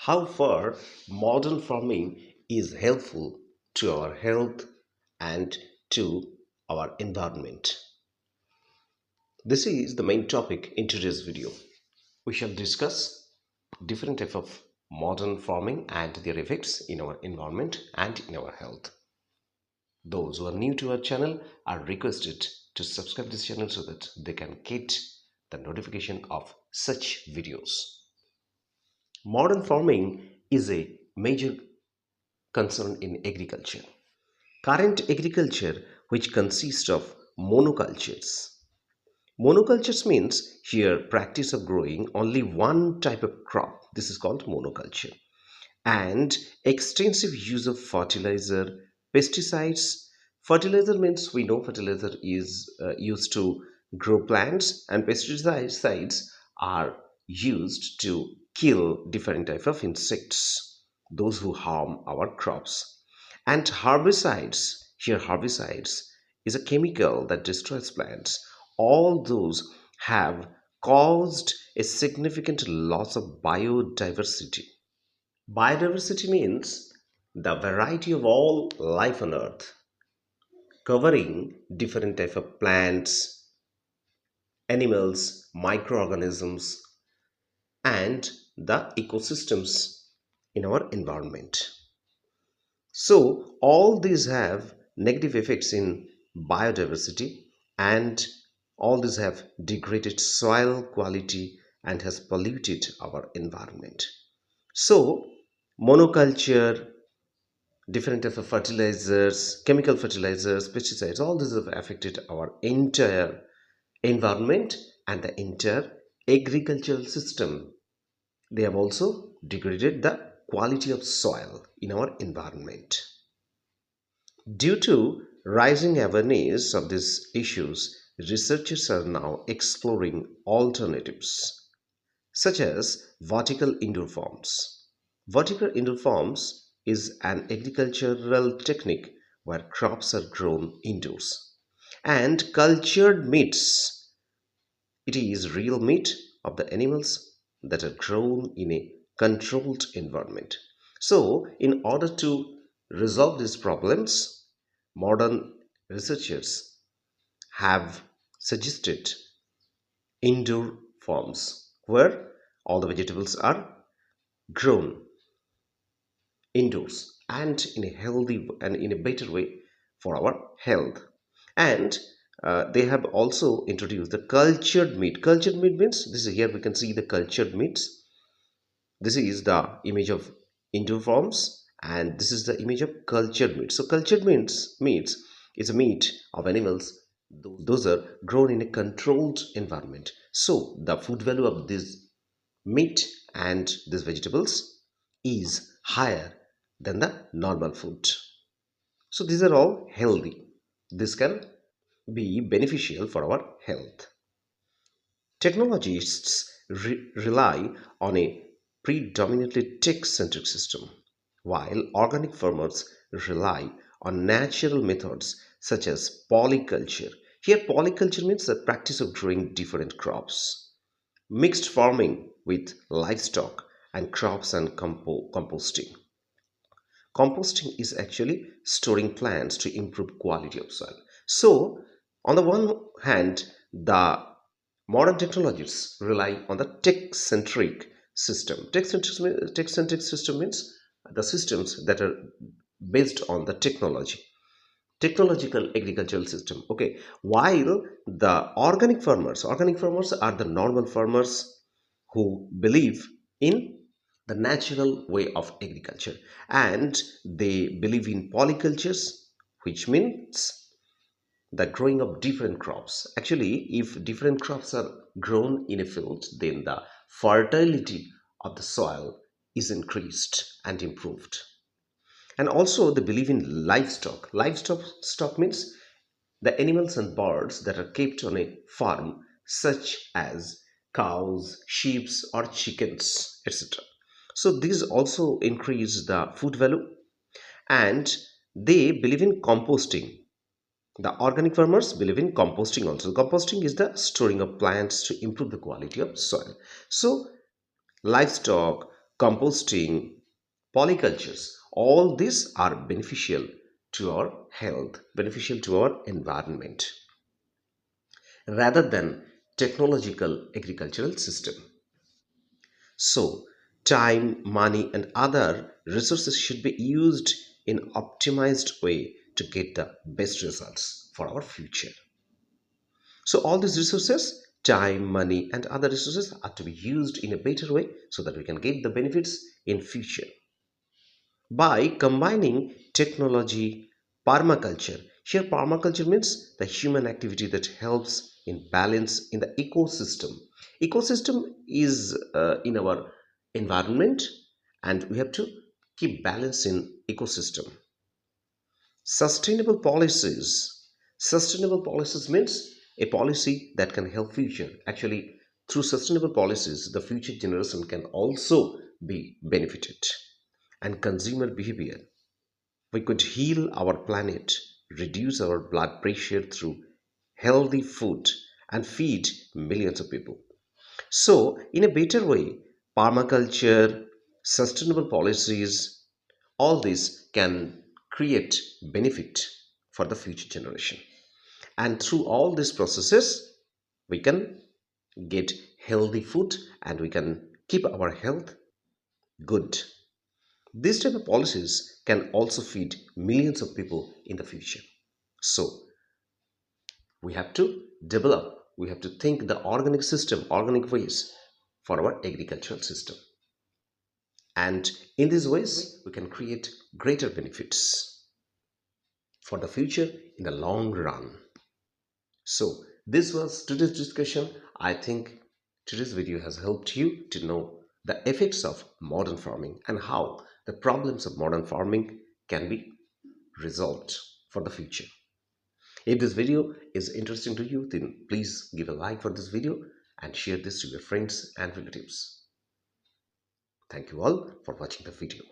How far modern farming is helpful to our health and to our environment. This is the main topic in today's video. We shall discuss different types of modern farming and their effects in our environment and in our health. Those who are new to our channel are requested to subscribe this channel so that they can get the notification of such videos. Modern farming is a major concern in agriculture. Current agriculture, which consists of monocultures. Monocultures means here practice of growing only one type of crop. This is called monoculture. And extensive use of fertilizer, pesticides. Fertilizer means we know fertilizer is used to grow plants, and pesticides are used to kill different type of insects, those who harm our crops. And herbicides, here herbicides is a chemical that destroys plants. All those have caused a significant loss of biodiversity. Biodiversity means the variety of all life on earth, covering different type of plants, animals, microorganisms, and the ecosystems in our environment. So all these have negative effects in biodiversity, and all these have degraded soil quality and has polluted our environment. So monoculture, different types of fertilizers, chemical fertilizers, pesticides, all these have affected our entire environment and the entire agricultural system. They have also degraded the quality of soil in our environment. Due to rising awareness of these issues, researchers are now exploring alternatives such as vertical indoor farms. Vertical indoor farms is an agricultural technique where crops are grown indoors. And cultured meats, it is real meat of the animals that are grown in a controlled environment. So, in order to resolve these problems, modern researchers have suggested indoor farms where all the vegetables are grown indoors and in a healthy and in a better way for our health. And they have also introduced the cultured meat. Cultured meat means this is here we can see the cultured meats. This is the image of indoor farms, and this is the image of cultured meat. So cultured meats is a meat of animals. Those are grown in a controlled environment. So the food value of this meat and these vegetables is higher than the normal food. So these are all healthy. This can be beneficial for our health. Technologists rely on a predominantly tech centric system, while organic farmers rely on natural methods such as polyculture. Here, polyculture means the practice of growing different crops, mixed farming with livestock, and crops and composting. Composting is actually storing plants to improve quality of soil. So on the one hand, the modern technologies rely on the tech-centric system. Tech-centric system means the systems that are based on the technological agricultural system. Okay, while the organic farmers are the normal farmers who believe in the natural way of agriculture, and they believe in polycultures, which means the growing of different crops. Actually, if different crops are grown in a field, then the fertility of the soil is increased and improved. And also they believe in livestock means the animals and birds that are kept on a farm, such as cows, sheep, or chickens, etc. So these also increase the food value, and they believe in composting. The organic farmers believe in composting also. Composting is the storing of plants to improve the quality of soil. So livestock, composting, polycultures, all these are beneficial to our health, beneficial to our environment, rather than technological agricultural system. So, time, money, and other resources should be used in optimized way to get the best results for our future. So, all these resources, time, money, and other resources are to be used in a better way so that we can get the benefits in future by combining technology, permaculture. Here, permaculture means the human activity that helps in balance in the ecosystem. Ecosystem is in our environment, and we have to keep balance in ecosystem. Sustainable policies. Sustainable policies means a policy that can help future. Actually, through sustainable policies, the future generation can also be benefited. And consumer behavior. We could heal our planet, reduce our blood pressure through healthy food, and feed millions of people. So, in a better way, permaculture, sustainable policies, all these can create benefit for the future generation. And through all these processes, we can get healthy food and we can keep our health good. These type of policies can also feed millions of people in the future. So we have to develop, we have to think the organic system, organic ways for our agricultural system. And in these ways, we can create greater benefits for the future in the long run. So this was today's discussion. I think today's video has helped you to know the effects of modern farming and how the problems of modern farming can be resolved for the future. If this video is interesting to you, then please give a like for this video and share this to your friends and relatives. Thank you all for watching the video.